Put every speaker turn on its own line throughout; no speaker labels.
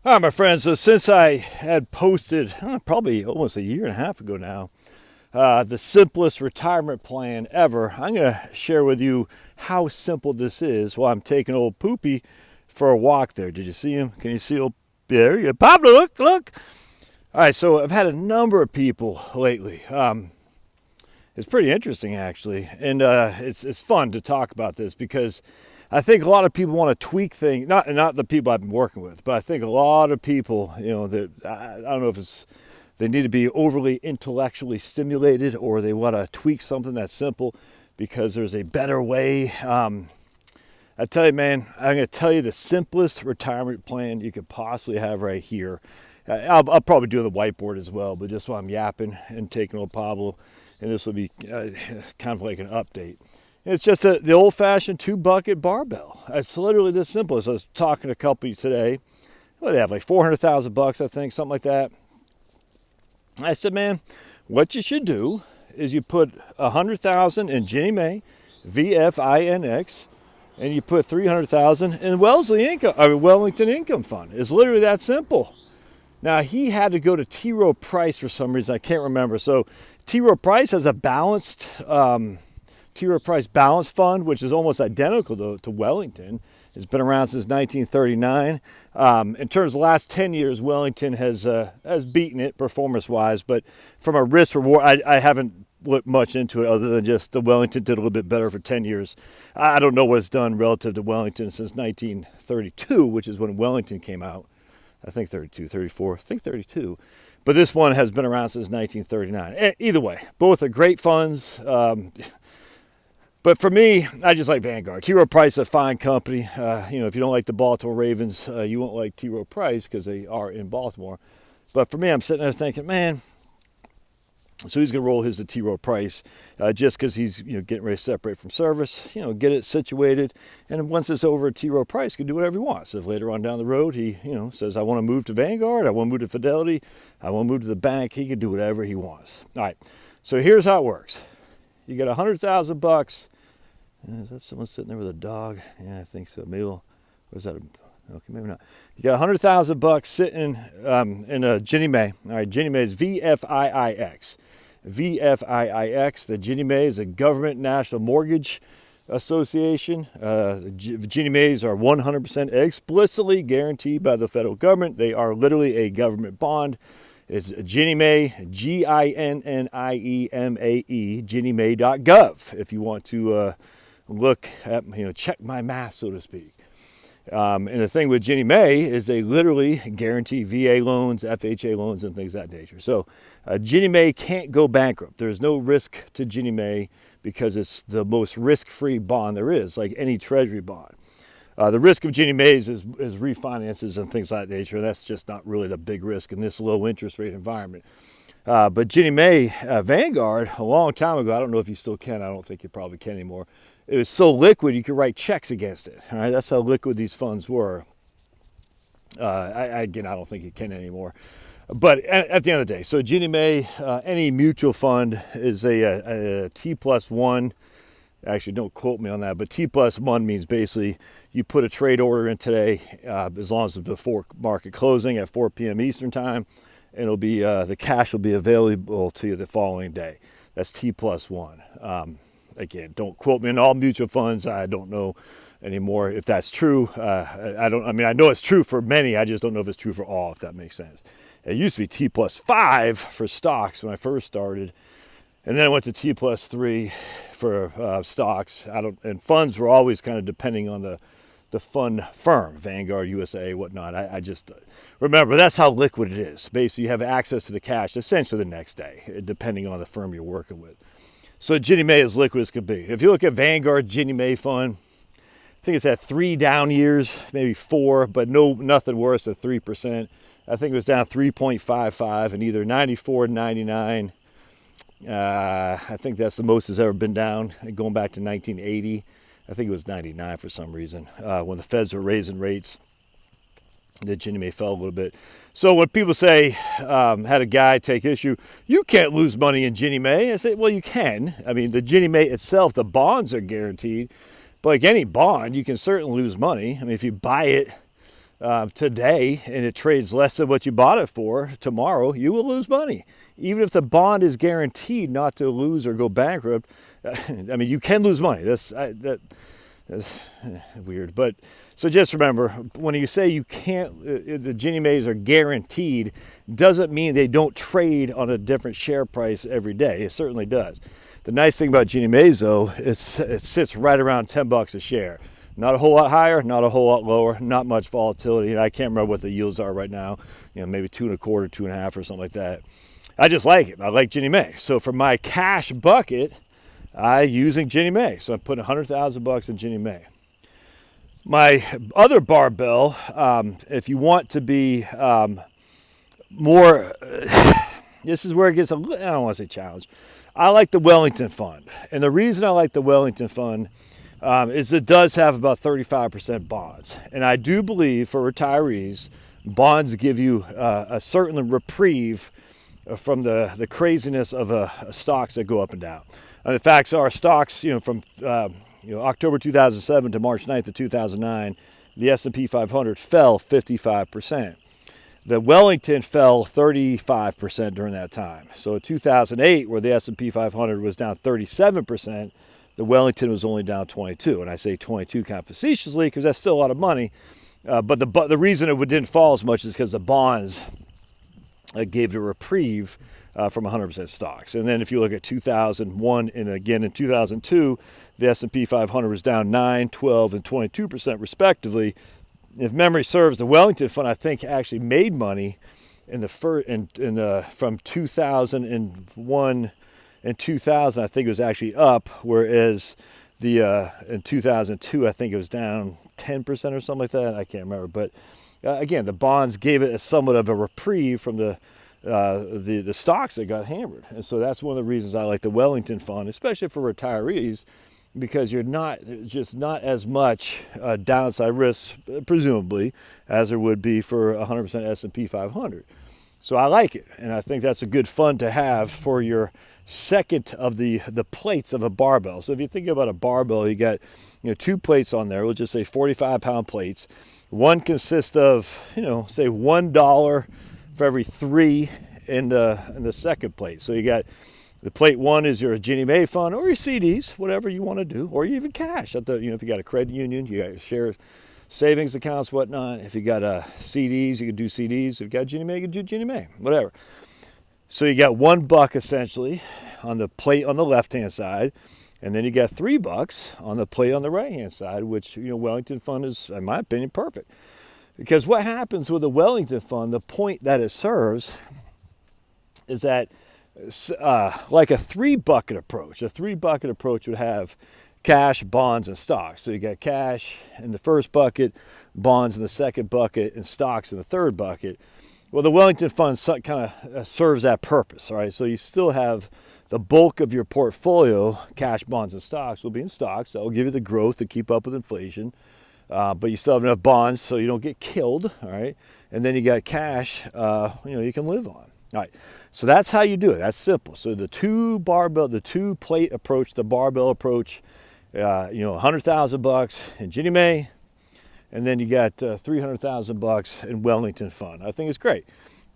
All right, my friends. So since I had posted probably almost a year and a half ago now, the simplest retirement plan ever, I'm going to share with you how simple this is while I'm taking old Poopy for a walk there. Did you see him? Can you see old? There you go. Pablo, look. All right, so I've had a number of people lately. It's pretty interesting, actually, and it's fun to talk about this because I think a lot of people want to tweak things. Not the people I've been working with, but I think a lot of people, that I don't know if it's they need to be overly intellectually stimulated or they want to tweak something that's simple because there's a better way. I tell you, man, I'm going to tell you the simplest retirement plan you could possibly have right here. I'll probably do the whiteboard as well, but just while I'm yapping and taking old Pablo, and this will be kind of like an update. It's just the old-fashioned 2-bucket barbell. It's literally this simple. So I was talking to a company today. Well, they have like $400,000, I think, something like that. I said, man, what you should do is you put $100,000 in Ginnie Mae, VFIIX, and you put $300,000 in Wellington Income Fund. It's literally that simple. Now, he had to go to T. Rowe Price for some reason. I can't remember. So T. Rowe Price has a balanced T. Rowe Price Balance Fund, which is almost identical to Wellington. It's been around since 1939. In terms of the last 10 years, Wellington has beaten it performance-wise, but from a risk-reward, I haven't looked much into it other than just the Wellington did a little bit better for 10 years. I don't know what it's done relative to Wellington since 1932, which is when Wellington came out. I think 32, 34, I think 32. But this one has been around since 1939. Either way, both are great funds. But for me, I just like Vanguard. T. Rowe Price is a fine company. If you don't like the Baltimore Ravens, you won't like T. Rowe Price because they are in Baltimore. But for me, I'm sitting there thinking, man, so he's going to roll his to T. Rowe Price just because he's getting ready to separate from service, get it situated. And once it's over at T. Rowe Price, he can do whatever he wants. If later on down the road he says, I want to move to Vanguard, I want to move to Fidelity, I want to move to the bank, he can do whatever he wants. All right, so here's how it works. You get $100,000. Is that someone sitting there with a dog? Yeah, I think so. Maybe, or is that okay, maybe not. You got $100,000 sitting in a Ginnie Mae. All right, Ginnie Mae is VFIIX. VFIIX. The Ginnie Mae is a government national mortgage association. The Ginnie Mae's are 100% explicitly guaranteed by the federal government. They are literally a government bond. It's Ginnie Mae, GINNIEMAE, GinnieMae.gov, if you want to look at, check my math, so to speak. And the thing with Ginnie Mae is they literally guarantee VA loans, FHA loans, and things of that nature. So Ginnie Mae can't go bankrupt. There's no risk to Ginnie Mae because it's the most risk-free bond there is, like any treasury bond. The risk of Ginnie Mae's is refinances and things of that nature. That's just not really the big risk in this low interest rate environment. But Ginnie Mae, Vanguard, a long time ago, I don't know if you still can. I don't think you probably can anymore. It was so liquid you could write checks against it. All right, that's how liquid these funds were. I don't think you can anymore. But at the end of the day, so Ginnie Mae, any mutual fund is a T+1. Actually, don't quote me on that, but T+1 means basically you put a trade order in today, as long as it's before market closing at 4 p.m. Eastern time, and it'll be the cash will be available to you the following day. That's T+1. Again, don't quote me on all mutual funds. I don't know anymore if that's true. I know it's true for many. I just don't know if it's true for all, if that makes sense. It used to be T+5 for stocks when I first started. And then I went to T+3 for stocks. And funds were always kind of depending on the fund firm, Vanguard, USA, whatnot. I just remember that's how liquid it is. Basically, you have access to the cash essentially the next day, depending on the firm you're working with. So Ginnie Mae is liquid as can be. If you look at Vanguard Ginnie Mae fund, I think it's had 3 down years, maybe 4, but nothing worse than 3%. I think it was down 3.55 in either 94 and 99. I think that's the most it's ever been down, going back to 1980. I think it was 99 for some reason, when the feds were raising rates. The Ginnie Mae fell a little bit. So when people say, had a guy take issue, you can't lose money in Ginnie Mae. I say, well, you can. I mean, the Ginnie Mae itself, the bonds are guaranteed. But like any bond, you can certainly lose money. I mean, if you buy it today and it trades less than what you bought it for, tomorrow you will lose money. Even if the bond is guaranteed not to lose or go bankrupt, I mean, you can lose money. That's weird. But so just remember, when you say you can't, the Ginnie Maes are guaranteed, doesn't mean they don't trade on a different share price every day. It certainly does. The nice thing about Ginnie Maes, though, it sits right around $10 a share. Not a whole lot higher, not a whole lot lower, not much volatility. And I can't remember what the yields are right now. Maybe 2.25, 2.5, or something like that. I just like it. I like Ginnie Mae. So for my cash bucket, I'm using Ginnie Mae. So I'm putting $100,000 in Ginnie Mae. My other barbell, if you want to be more, this is where it gets a little, I don't want to say challenge. I like the Wellington fund. And the reason I like the Wellington fund is it does have about 35% bonds. And I do believe for retirees, bonds give you a certain reprieve from the craziness of stocks that go up and down. And the facts are stocks, from October 2007 to March 9th of 2009, the S&P 500 fell 55%. The Wellington fell 35% during that time. So in 2008, where the S&P 500 was down 37%, the Wellington was only down 22. And I say 22 kind of facetiously because that's still a lot of money. But the reason it didn't fall as much is because the bonds gave it a reprieve from 100% stocks. And then if you look at 2001 and again in 2002, the S&P 500 was down 9, 12, and 22% respectively. If memory serves, the Wellington fund I think actually made money from 2001 and 2000. I think it was actually up, whereas in 2002 I think it was down 10% or something like that. I can't remember, but again, the bonds gave it somewhat of a reprieve from the stocks that got hammered. And so that's one of the reasons I like the Wellington fund, especially for retirees, because you're not as much downside risk, presumably, as there would be for 100% S&P 500. So I like it, and I think that's a good fund to have for your second of the plates of a barbell. So if you think about a barbell, you got 2 plates on there. We'll just say 45-pound plates. One consists of say $1 for every 3 in the second plate. So you got the plate 1 is your Ginnie Mae fund or your CDs, whatever you want to do, or even cash. If you got a credit union, you got your share savings accounts, whatnot. If you got CDs, you can do CDs. If you got Ginnie Mae, you can do Ginnie Mae, whatever. So you got $1 essentially on the plate on the left-hand side, and then you got $3 on the plate on the right-hand side, which Wellington fund is, in my opinion, perfect. Because what happens with the Wellington fund, the point that it serves is that like a 3-bucket approach. A 3-bucket approach would have cash, bonds, and stocks. So you got cash in the first bucket, bonds in the second bucket, and stocks in the third bucket. Well, the Wellington fund kind of serves that purpose, all right? So you still have the bulk of your portfolio, cash, bonds, and stocks will be in stocks. That will give you the growth to keep up with inflation. But you still have enough bonds so you don't get killed, all right? And then you got cash, you can live on. All right, so that's how you do it. That's simple. So the 2-plate approach, the barbell approach, $100,000 in Ginnie Mae, and then you got $300,000 in Wellington fund. I think it's great.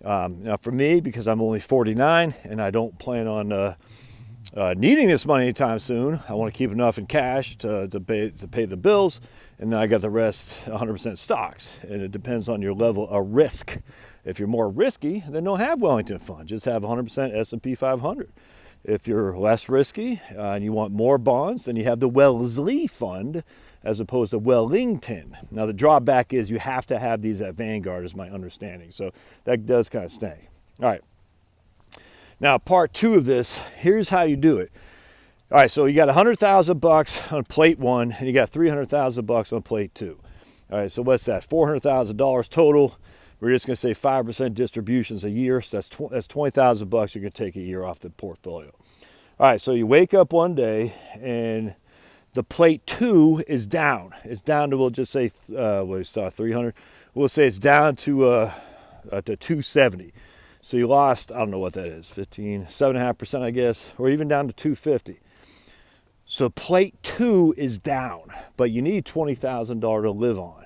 Now for me, because I'm only 49 and I don't plan on needing this money anytime soon, I want to keep enough in cash to pay the bills, and then I got the rest 100% stocks. And it depends on your level of risk. If you're more risky, then don't have Wellington fund. Just have 100% S&P 500. If you're less risky and you want more bonds, then you have the Wellesley fund as opposed to Wellington. Now the drawback is you have to have these at Vanguard, is my understanding. So that does kind of stink. All right. Now part 2 of this, here's how you do it. All right, so you got $100,000 on plate 1, and you got $300,000 on plate 2. All right, so what's that? $400,000 total. We're just going to say 5% distributions a year. So that's $20,000 you're going to take a year off the portfolio. All right, so you wake up one day and the plate 2 is down. It's down to, we'll just say, 300. We'll say it's down to 270. So you lost, I don't know what that is, 7.5%, I guess, or even down to 250. So plate 2 is down, but you need $20,000 to live on.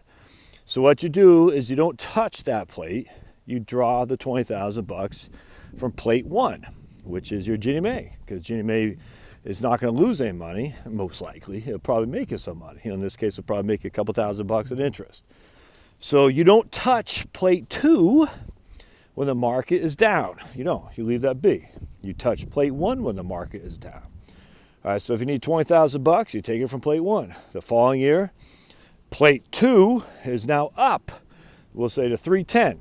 So what you do is you don't touch that plate. You draw the 20,000 bucks from plate 1, which is your Ginnie Mae, because Ginnie Mae is not going to lose any money, most likely. It'll probably make you some money. In this case, it'll probably make you a couple $1,000 in interest. So you don't touch plate 2 when the market is down. You don't. You leave that be. You touch plate 1 when the market is down. All right, so if you need 20,000 bucks, you take it from plate 1. The following year, plate 2 is now up. We'll say to 310.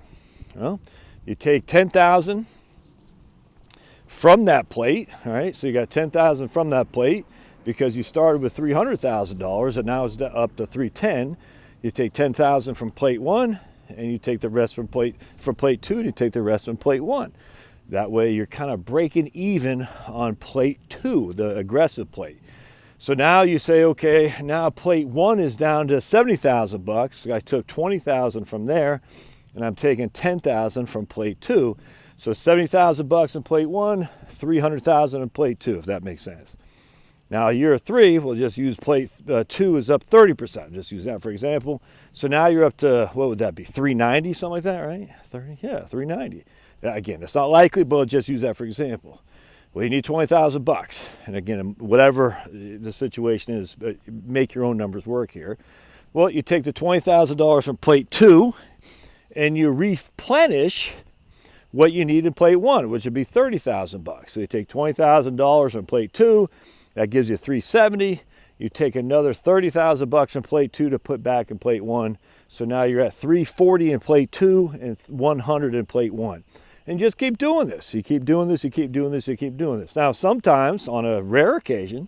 Well, you take 10,000 from that plate. All right, so you got 10,000 from that plate because you started with $300,000 and now it's up to 310. You take 10,000 from plate 1 and you take the rest from plate 2 and you take the rest from plate 1. That way you're kind of breaking even on plate 2, the aggressive plate. So now you say, okay, now plate 1 is down to 70,000 bucks. I took 20,000 from there and I'm taking 10,000 from plate 2. So 70,000 bucks in plate 1, 300,000 in plate 2, if that makes sense. Now year 3, we'll just use plate 2 is up 30%. Just use that for example. So now you're up to, what would that be, 390, something like that, right? 30, yeah, 390. Again, it's not likely, but I'll just use that for example. Well, you need 20,000 bucks. And again, whatever the situation is, make your own numbers work here. Well, you take the $20,000 from plate 2 and you replenish what you need in plate 1, which would be 30,000 bucks. So you take $20,000 from plate 2, that gives you 370. You take another 30,000 bucks in plate 2 to put back in plate 1. So now you're at 340 in plate 2 and 100 in plate 1. And just keep doing this. You keep doing this, you keep doing this, you keep doing this. Now, sometimes, on a rare occasion,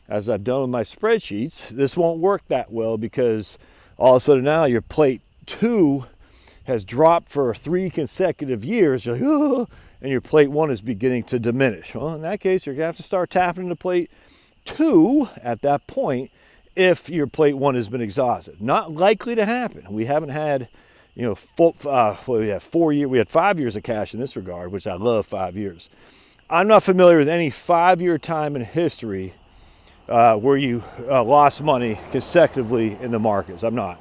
as I've done with my spreadsheets, this won't work that well because all of a sudden now your plate 2 has dropped for 3 consecutive years. You're like, oh, and your plate 1 is beginning to diminish. Well, in that case, you're going to have to start tapping into plate 2 at that point if your plate 1 has been exhausted. Not likely to happen. We haven't had, we had 5 years of cash in this regard, which I love 5 years. I'm not familiar with any 5-year time in history where you lost money consecutively in the markets. I'm not.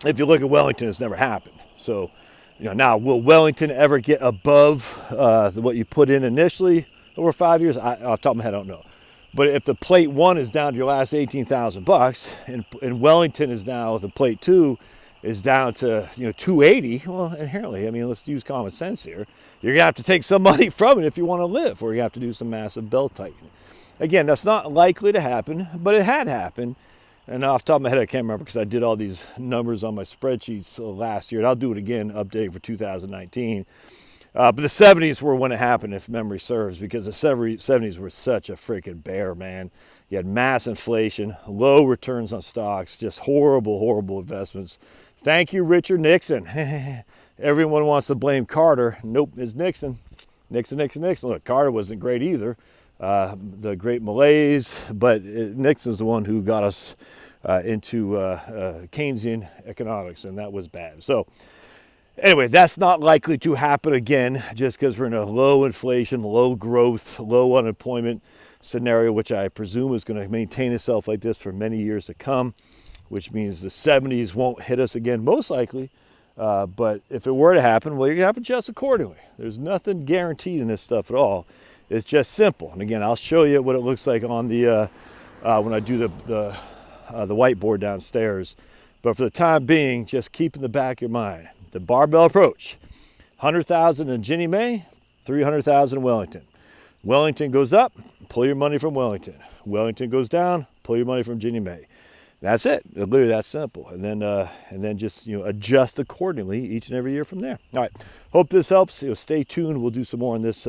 If you look at Wellington, it's never happened. So, now will Wellington ever get above what you put in initially over 5 years? Off the top of my head, I don't know. But if the plate 1 is down to your last 18,000 bucks, and Wellington is now, the plate 2 is down to 280, well, inherently, let's use common sense here. You're gonna have to take some money from it if you want to live, or you have to do some massive belt tightening. Again, that's not likely to happen, but it had happened. And off the top of my head, I can't remember because I did all these numbers on my spreadsheets last year, and I'll do it again, updating for 2019. But the 70s were when it happened, if memory serves, because the 70s were such a freaking bear, man. You had mass inflation, low returns on stocks, just horrible, horrible investments. Thank you, Richard Nixon. Everyone wants to blame Carter. Nope, it's Nixon. Nixon. Look, Carter wasn't great either. The great malaise, but Nixon's the one who got us into Keynesian economics, and that was bad. So anyway, that's not likely to happen again just because we're in a low inflation, low growth, low unemployment scenario, which I presume is going to maintain itself like this for many years to come, which means the 70s won't hit us again, most likely. But if it were to happen, well, you're going to have to adjust accordingly. There's nothing guaranteed in this stuff at all. It's just simple. And again, I'll show you what it looks like on the when I do the whiteboard downstairs. But for the time being, just keep in the back of your mind the barbell approach: 100,000 in Ginnie Mae, 300,000 in Wellington. Wellington goes up, pull your money from Wellington. Wellington goes down, pull your money from Ginnie Mae. That's it. It's literally that simple. And then just adjust accordingly each and every year from there. All right. Hope this helps. Stay tuned. We'll do some more on this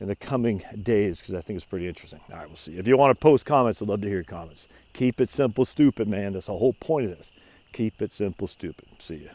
in the coming days because I think it's pretty interesting. All right, we'll see. If you want to post comments, I'd love to hear your comments. Keep it simple, stupid, man. That's the whole point of this. Keep it simple, stupid. See ya.